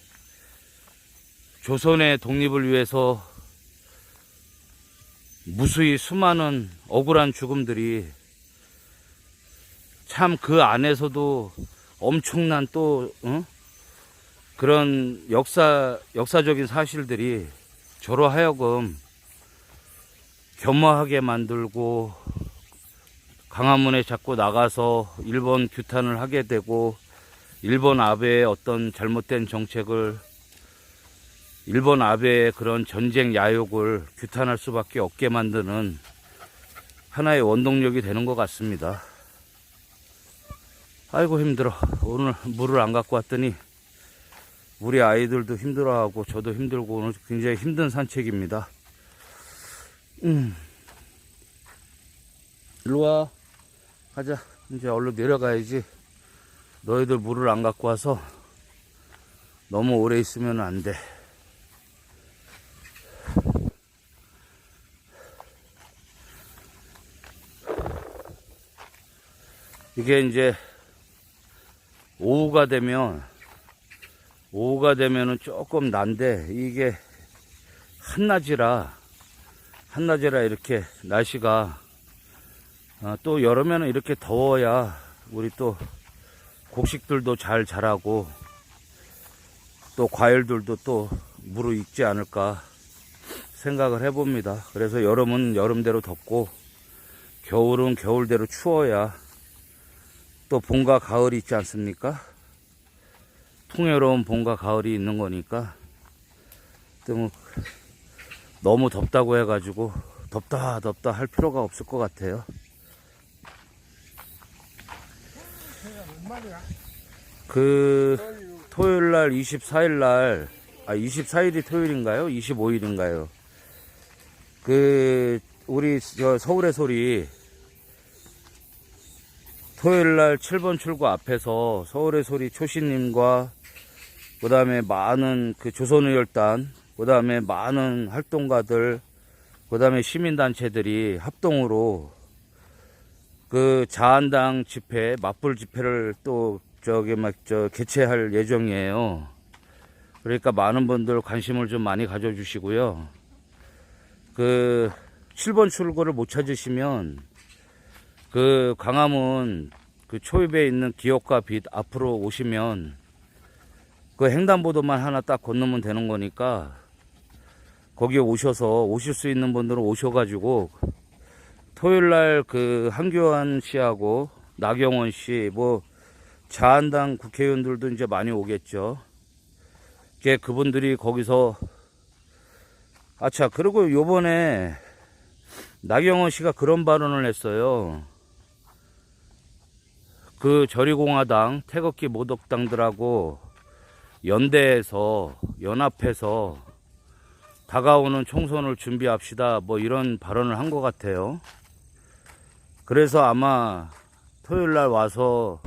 조선의 독립을 위해서 무수히 수많은 억울한 죽음들이 참 그 안에서도 엄청난 또 그런 역사적인 사실들이 저로 하여금 겸허하게 만들고 광화문에 자꾸 나가서 일본 규탄을 하게 되고, 일본 아베의 어떤 잘못된 정책을, 일본 아베의 그런 전쟁 야욕을 규탄할 수밖에 없게 만드는 하나의 원동력이 되는 것 같습니다. 아이고 힘들어. 오늘 물을 안 갖고 왔더니 우리 아이들도 힘들어하고 저도 힘들고 오늘 굉장히 힘든 산책입니다. 일로와. 가자. 이제 얼른 내려가야지. 너희들 물을 안 갖고 와서 너무 오래 있으면 안 돼. 이게 이제 오후가 되면은 조금 난데, 이게 한낮이라 이렇게 날씨가 또 여름에는 이렇게 더워야 우리 또 곡식들도 잘 자라고 또 과일들도 또 무르익지 않을까 생각을 해봅니다. 그래서 여름은 여름대로 덥고 겨울은 겨울대로 추워야 또 봄과 가을이 있지 않습니까? 풍요로운 봄과 가을이 있는 거니까. 또 뭐 너무 덥다고 해가지고 덥다 할 필요가 없을 것 같아요. 그 토요일날 24일날 24일이 토요일인가요? 25일인가요? 그 우리 서울의 소리 토요일날 7번 출구 앞에서 서울의 소리 초신님과 그 다음에 많은 그 조선의열단, 그 다음에 많은 활동가들, 그 다음에 시민단체들이 합동으로 그 자한당 집회, 맞불 집회를 또 개최할 예정이에요. 그러니까 많은 분들 관심을 좀 많이 가져주시고요. 그 7번 출구를 못 찾으시면 그 광화문 그 초입에 있는 기업가 빛 앞으로 오시면 그 횡단보도만 하나 딱 건너면 되는 거니까 거기에 오셔서, 오실 수 있는 분들은 오셔가지고 토요일날 그 한교안 씨하고 나경원 씨, 뭐 자한당 국회의원들도 이제 많이 오겠죠. 그분들이 거기서 그리고 요번에 나경원 씨가 그런 발언을 했어요. 그 저리공화당, 태극기 모독당들하고 연합해서 다가오는 총선을 준비합시다, 뭐 이런 발언을 한 것 같아요. 그래서 아마 토요일날 와서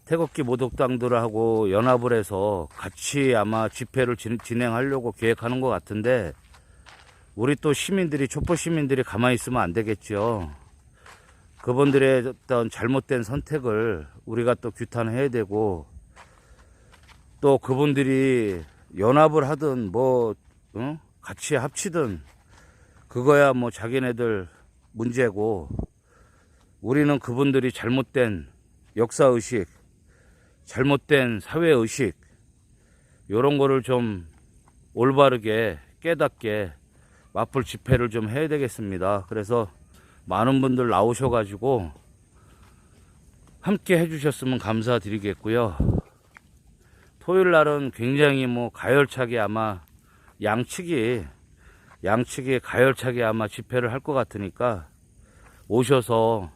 태극기 모독당들하고 연합을 해서 같이 아마 집회를 진행하려고 계획하는 것 같은데, 우리 또 시민들이, 촛불 시민들이 가만히 있으면 안 되겠죠. 그분들의 어떤 잘못된 선택을 우리가 또 규탄해야 되고, 또 그분들이 연합을 하든 같이 합치든 그거야 뭐 자기네들 문제고, 우리는 그분들이 잘못된 역사의식, 잘못된 사회의식, 요런 거를 좀 올바르게 깨닫게 맞불 집회를 좀 해야 되겠습니다. 그래서 많은 분들 나오셔가지고 함께 해주셨으면 감사드리겠고요. 토요일 날은 굉장히 가열차게 아마 양측이 가열차게 아마 집회를 할 것 같으니까 오셔서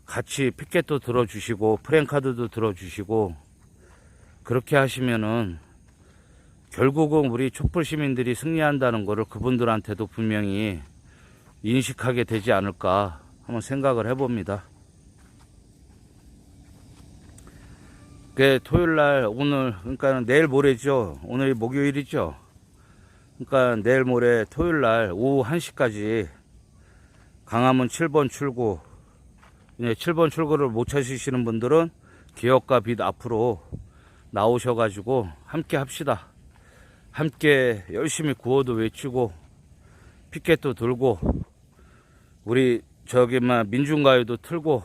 같이 피켓도 들어주시고 프랜카드도 들어주시고, 그렇게 하시면은 결국은 우리 촛불 시민들이 승리한다는 거를 그분들한테도 분명히 인식하게 되지 않을까 한번 생각을 해봅니다. 그 토요일 날 오늘 그러니까 내일 모레죠. 오늘이 목요일이죠. 그러니까 내일 모레 토요일 날 오후 1시까지 강화문 7번 출구, 7번 출구를 못 찾으시는 분들은 기업가 빛 앞으로 나오셔가지고 함께 합시다. 함께 열심히 구호도 외치고 피켓도 들고 우리 저기만 민중가요도 틀고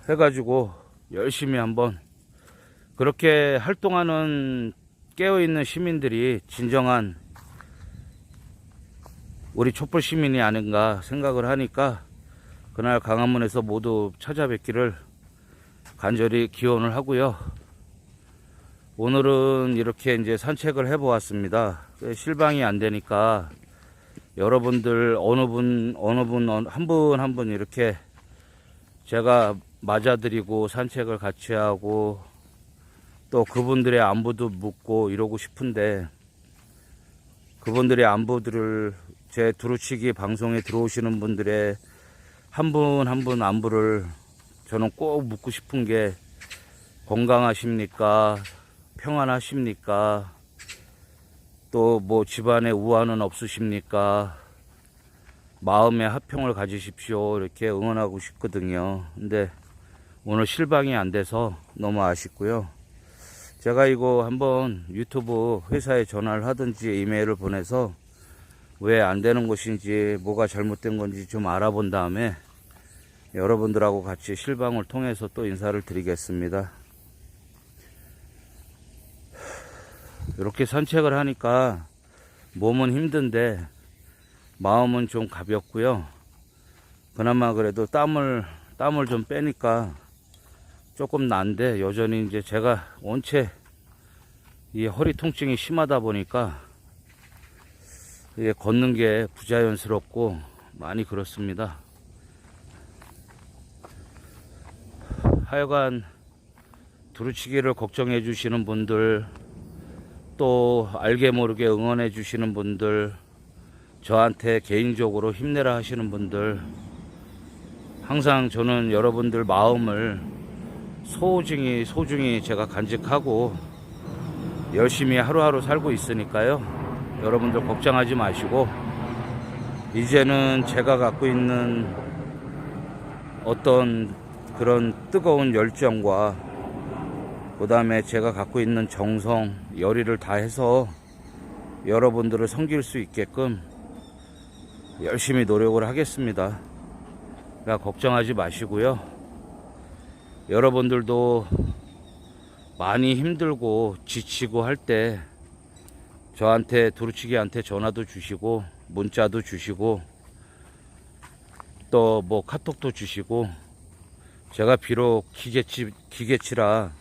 해가지고 열심히 한번 그렇게 활동하는 깨어있는 시민들이 진정한 우리 촛불 시민이 아닌가 생각을 하니까 그날 강화문에서 모두 찾아뵙기를 간절히 기원을 하고요. 오늘은 이렇게 이제 산책을 해 보았습니다. 실방이 안 되니까 여러분들 어느 분 한 분 한 분 이렇게 제가 맞아드리고 산책을 같이 하고 또 그분들의 안부도 묻고 이러고 싶은데 그분들의 안부들을 제 두루치기 방송에 들어오시는 분들의 한 분 한 분 안부를 저는 꼭 묻고 싶은 게 건강하십니까? 평안하십니까? 또 뭐 집안에 우환은 없으십니까? 마음의 화평을 가지십시오. 이렇게 응원하고 싶거든요. 근데 오늘 실방이 안 돼서 너무 아쉽고요. 제가 이거 한번 유튜브 회사에 전화를 하든지 이메일을 보내서 왜 안 되는 것인지 뭐가 잘못된 건지 좀 알아본 다음에 여러분들하고 같이 실방을 통해서 또 인사를 드리겠습니다. 이렇게 산책을 하니까 몸은 힘든데 마음은 좀 가볍고요. 그나마 그래도 땀을 좀 빼니까 조금 난데 여전히 이제 제가 원체 이 허리 통증이 심하다 보니까 이게 걷는 게 부자연스럽고 많이 그렇습니다. 하여간 두루치기를 걱정해 주시는 분들 또 알게 모르게 응원해 주시는 분들 저한테 개인적으로 힘내라 하시는 분들 항상 저는 여러분들 마음을 소중히 제가 간직하고 열심히 하루하루 살고 있으니까요. 여러분들 걱정하지 마시고 이제는 제가 갖고 있는 어떤 그런 뜨거운 열정과 그 다음에 제가 갖고 있는 정성, 열의를 다해서 여러분들을 섬길 수 있게끔 열심히 노력을 하겠습니다. 그러니까 걱정하지 마시고요. 여러분들도 많이 힘들고 지치고 할 때 저한테 두루치기한테 전화도 주시고 문자도 주시고 또 뭐 카톡도 주시고 제가 비록 기계치라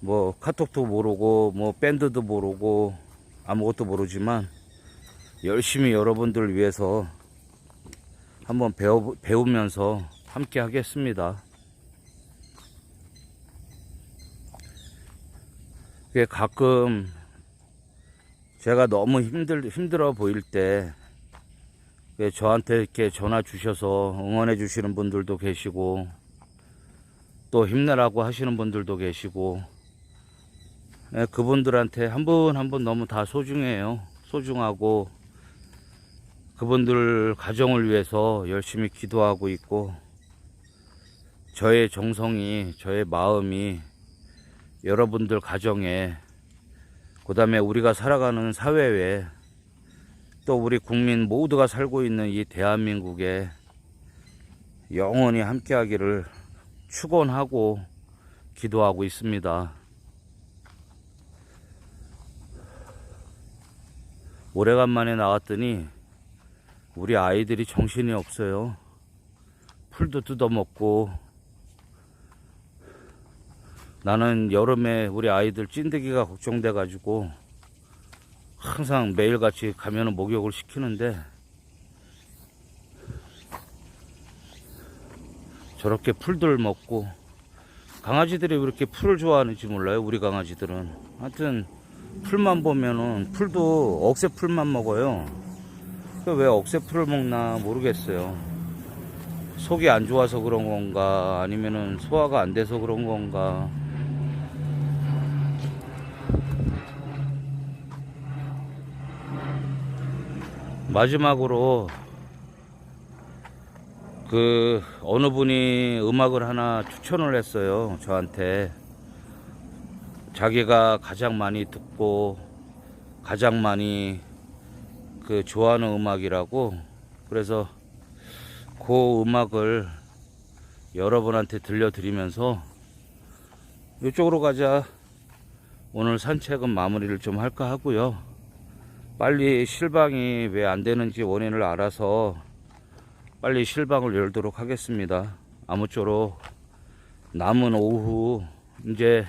뭐 카톡도 모르고 뭐 밴드도 모르고 아무것도 모르지만 열심히 여러분들 위해서 한번 배우면서 함께 하겠습니다. 가끔 제가 너무 힘들어 보일 때 저한테 이렇게 전화 주셔서 응원해 주시는 분들도 계시고 또 힘내라고 하시는 분들도 계시고 그분들한테 한 분 한 분 너무 다 소중해요. 소중하고 그분들 가정을 위해서 열심히 기도하고 있고 저의 정성이 저의 마음이 여러분들 가정에 그 다음에 우리가 살아가는 사회에 또 우리 국민 모두가 살고 있는 이 대한민국에 영원히 함께 하기를 축원하고 기도하고 있습니다. 오래간만에 나왔더니 우리 아이들이 정신이 없어요. 풀도 뜯어먹고 나는 여름에 우리 아이들 찐득이가 걱정돼 가지고 항상 매일같이 가면은 목욕을 시키는데 저렇게 풀들 먹고 강아지들이 왜 이렇게 풀을 좋아하는지 몰라요. 우리 강아지들은 하여튼 풀만 보면은 풀도 억새풀만 먹어요. 왜 억새풀을 먹나 모르겠어요. 속이 안 좋아서 그런 건가, 아니면은 소화가 안 돼서 그런 건가. 마지막으로 어느 분이 음악을 하나 추천을 했어요, 저한테. 자기가 가장 많이 듣고 가장 많이 좋아하는 음악이라고. 그래서 그 음악을 여러분한테 들려드리면서 이쪽으로 가자, 오늘 산책은 마무리를 좀 할까 하고요. 빨리 실방이 왜 안 되는지 원인을 알아서 빨리 실방을 열도록 하겠습니다. 아무쪼록 남은 오후 이제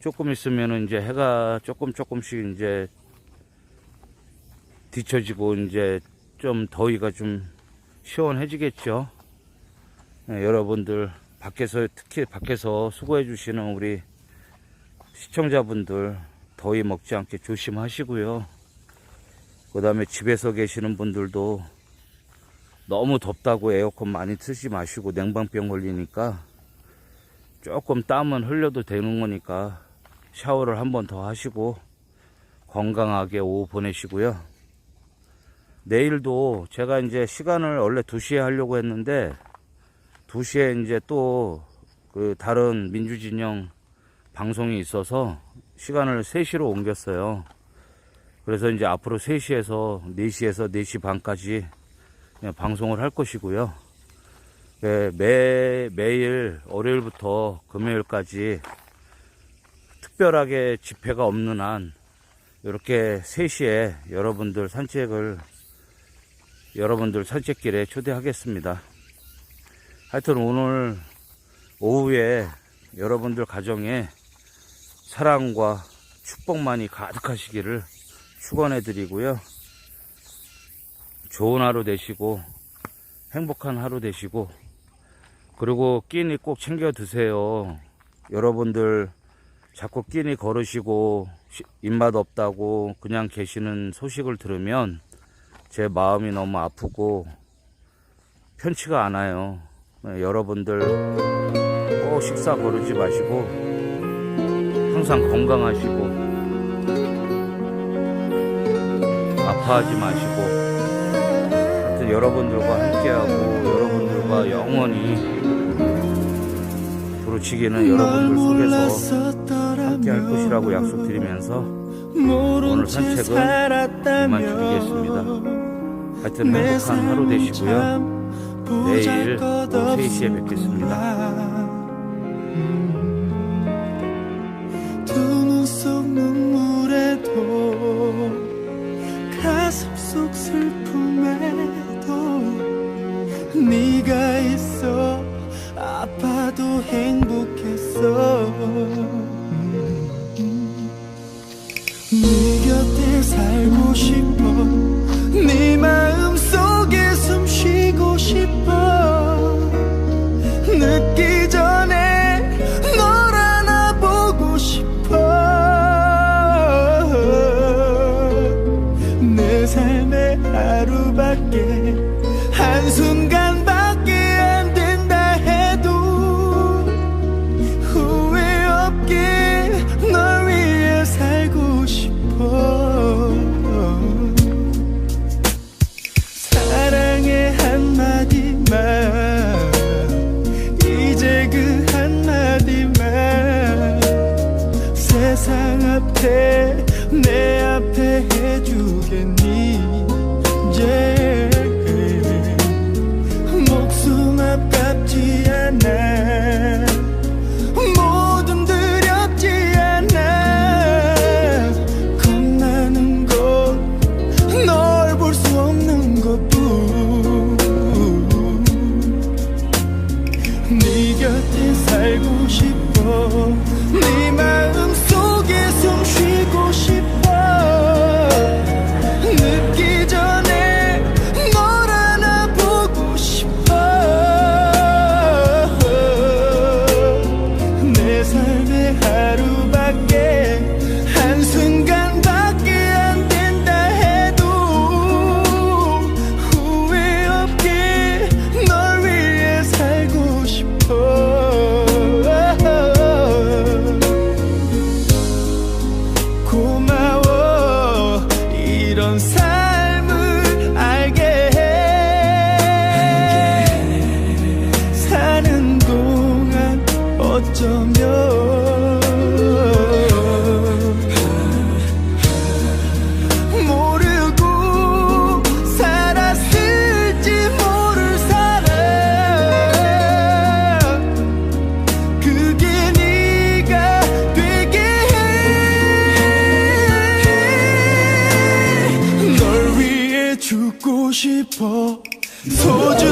조금 있으면 이제 해가 조금씩 이제 뒤처지고 이제 좀 더위가 좀 시원해지겠죠. 네, 여러분들 특히 밖에서 수고해 주시는 우리 시청자분들 더위 먹지 않게 조심하시고요. 그 다음에 집에서 계시는 분들도 너무 덥다고 에어컨 많이 틀지 마시고, 냉방병 걸리니까 조금 땀은 흘려도 되는 거니까 샤워를 한 번 더 하시고 건강하게 오후 보내시고요. 내일도 제가 이제 시간을 원래 2시에 하려고 했는데 2시에 이제 또 다른 민주진영 방송이 있어서 시간을 3시로 옮겼어요. 그래서 이제 앞으로 3시에서 4시에서 4시 반까지 방송을 할 것이고요. 매일 월요일부터 금요일까지 특별하게 집회가 없는 한 이렇게 3시에 여러분들 산책길에 초대하겠습니다. 하여튼 오늘 오후에 여러분들 가정에 사랑과 축복만이 가득하시기를 축원해 드리고요. 좋은 하루 되시고 행복한 하루 되시고, 그리고 끼니 꼭 챙겨 드세요. 여러분들 자꾸 끼니 걸으시고 입맛 없다고 그냥 계시는 소식을 들으면 제 마음이 너무 아프고 편치가 않아요. 여러분들 꼭 식사 거르지 마시고 항상 건강하시고 아파하지 마시고, 하여튼 여러분들과 함께하고 여러분들과 영원히 부르치기는 여러분들 속에서 함께할 것이라고 약속드리면서 오늘 산책은 이만 줄이겠습니다. 하여튼 행복한 하루 되시고요. 내일 오후 3시에 뵙겠습니다. 두 눈 속 눈물에도 가슴 속 슬픔에도 네가 있어 아파도 행복했어. 네 곁에 살고 싶어. 네 마음 속에 숨 쉬고 싶어. 늦기 전에 널 안아보고 싶어. 내 삶의 하루밖에 한순간밖에 안 된다 해도 후회 없게 널 위해 살고 싶어. 사랑의 한마디만, 이제 그 한마디만 세상 앞에 내 앞에 해주겠니. 이제 목숨 아깝지 않아. 모든 두렵지 않아. 겁나는 것 널 볼 수 없는 것뿐. 네 곁에 살고 싶어. 네 마음 속에 숨 쉬고 싶어. 늦기 전에 널 안아보고 싶어. 이런 삶을 알게 해 사는 동안 어쩌면 모르고 살았을지 모를 사람 그게 네가 되게 해 널 위해 죽고 싶어 소중한